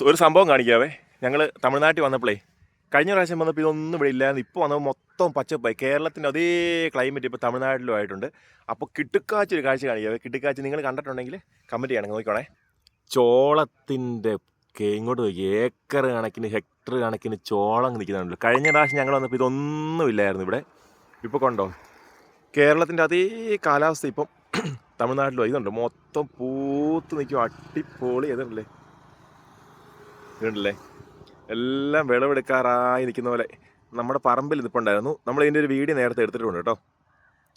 ഒരു സംഭവം കാണിക്കാവേ. ഞങ്ങൾ തമിഴ്നാട്ടിൽ വന്നപ്പോഴേ, കഴിഞ്ഞ പ്രാവശ്യം വന്നപ്പോൾ ഇതൊന്നും ഇവിടെ ഇല്ലായിരുന്നു. ഇപ്പോൾ വന്നപ്പോൾ മൊത്തം പച്ചപ്പായി. കേരളത്തിൻ്റെ അതേ ക്ലൈമറ്റ് ഇപ്പോൾ തമിഴ്നാട്ടിലും ആയിട്ടുണ്ട്. അപ്പോൾ കിട്ടുക്കാച്ചി ഒരു കാഴ്ച കാണിക്കാവേ. കിട്ടുക്കാച്ചി നിങ്ങൾ കണ്ടിട്ടുണ്ടെങ്കിൽ കമൻറ്റ് ചെയ്യണം, നോക്കിക്കോണേ. ചോളത്തിൻ്റെ ഇങ്ങോട്ട് നോക്കി, ഏക്കർ കണക്കിന് ഹെക്ടർ കണക്കിന് ചോളം നിൽക്കുന്നുണ്ടല്ലോ. കഴിഞ്ഞ പ്രാവശ്യം ഞങ്ങൾ വന്നപ്പോൾ ഇതൊന്നും ഇല്ലായിരുന്നു ഇവിടെ. ഇപ്പോൾ കണ്ടോ, കേരളത്തിൻ്റെ അതേ കാലാവസ്ഥ ഇപ്പം തമിഴ്നാട്ടിലും ഇതുണ്ട്. മൊത്തം പൂത്ത് നിൽക്കും, അടിപൊളി. ഇതുണ്ടല്ലേ, ഇതുണ്ടല്ലേ, എല്ലാം വിളവെടുക്കാറായി നിൽക്കുന്ന പോലെ. നമ്മുടെ പറമ്പിൽ നിൽപ്പുണ്ടായിരുന്നു. നമ്മൾ ഇതിൻ്റെ ഒരു വീഡിയോ നേരത്തെ എടുത്തിട്ടുണ്ട് കേട്ടോ.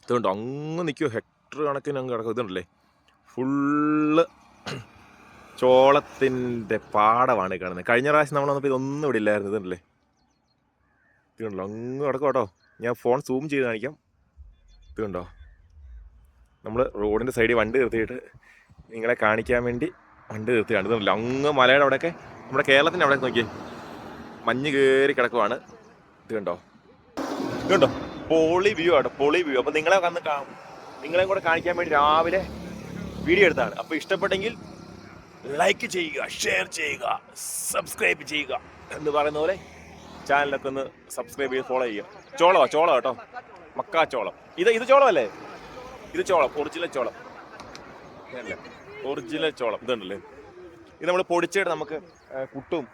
ഇതുകൊണ്ട് അങ്ങ് നിൽക്കുമോ, ഹെക്ടർ കണക്കിന് അങ്ങ് കിടക്കും. ഇതുണ്ടല്ലേ, ഫുള്ള് ചോളത്തിൻ്റെ പാടമാണ് കാണുന്നത്. കഴിഞ്ഞ പ്രാവശ്യം നമ്മൾ വന്നപ്പോൾ ഇതൊന്നും ഇവിടെ ഇല്ലായിരുന്നു. ഇതുണ്ടല്ലേ, ഇതുണ്ടല്ലോ, അങ്ങ് കിടക്കും കേട്ടോ. ഞാൻ ഫോൺ സൂം ചെയ്ത് കാണിക്കാം. ഇതുണ്ടോ, നമ്മൾ റോഡിൻ്റെ സൈഡിൽ വണ്ടി നിർത്തിയിട്ട് നിങ്ങളെ കാണിക്കാൻ വേണ്ടി വണ്ടി നിർത്തി കണ്ടതല്ലോ. അങ്ങ് മലയുടെ അവിടെയൊക്കെ, നമ്മുടെ കേരളത്തിൻ്റെ അവിടെ നോക്കിയേ, മഞ്ഞ് കയറി കിടക്കുവാണ്. ഇത് കണ്ടോ, ഇതുണ്ടോ, പൊളി വ്യൂ ആണ്, പൊളി വ്യൂ. അപ്പോൾ നിങ്ങളെ വന്ന് നിങ്ങളെയും കൂടെ കാണിക്കാൻ വേണ്ടി രാവിലെ വീഡിയോ എടുത്താണ്. അപ്പോൾ ഇഷ്ടപ്പെട്ടെങ്കിൽ ലൈക്ക് ചെയ്യുക, ഷെയർ ചെയ്യുക, സബ്സ്ക്രൈബ് ചെയ്യുക എന്ന് പറയുന്ന പോലെ ചാനലൊക്കെ ഒന്ന് സബ്സ്ക്രൈബ് ചെയ്ത് ഫോളോ ചെയ്യുക. ചോളം കേട്ടോ, മക്കാച്ചോളം. ഇത് ചോളമല്ലേ, ഇത് ചോളം, ഒറിജിനൽ ചോളം അല്ലേ, ഒറിജിനൽ ചോളം. ഇതുണ്ടല്ലേ, ഇത് നമ്മൾ പൊടിച്ചിട്ട് നമുക്ക് പുട്ടും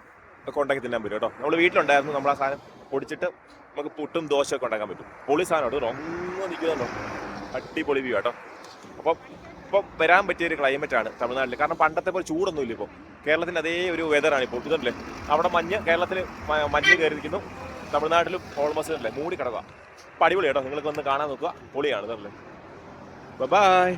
ഒക്കെ ഉണ്ടാക്കി തിന്നാൻ പറ്റും കേട്ടോ. നമ്മൾ വീട്ടിലുണ്ടായിരുന്നു, നമ്മൾ ആ സാധനം പൊടിച്ചിട്ട് നമുക്ക് പുട്ടും ദോശയൊക്കെ ഉണ്ടാക്കാൻ പറ്റും. പൊളി സാധനം കേട്ടോ. ഒന്നും നിൽക്കുന്നുണ്ടോ, അടിപൊളി വ്യൂ കേട്ടോ. അപ്പം ഇപ്പം വരാൻ പറ്റിയൊരു ക്ലൈമറ്റാണ് തമിഴ്നാട്ടിൽ. കാരണം പണ്ടത്തെ പോലെ ചൂടൊന്നും ഇല്ല ഇപ്പോൾ. കേരളത്തിൻ്റെ അതേ ഒരു വെതറാണ് ഇപ്പോൾ. ഇതുണ്ടല്ലേ, അവിടെ കേരളത്തിൽ മഞ്ഞ് കയറിയിരിക്കുന്നു. തമിഴ്നാട്ടിലും ഓൾമോസ്റ്റ് അല്ലേ മൂടി കിടക്കുക. അപ്പം അടിപൊളി കേട്ടോ. നിങ്ങൾക്ക് വന്ന് കാണാൻ നോക്കുക, പൊളിയാണ്. ഇതല്ലേ, ബൈ.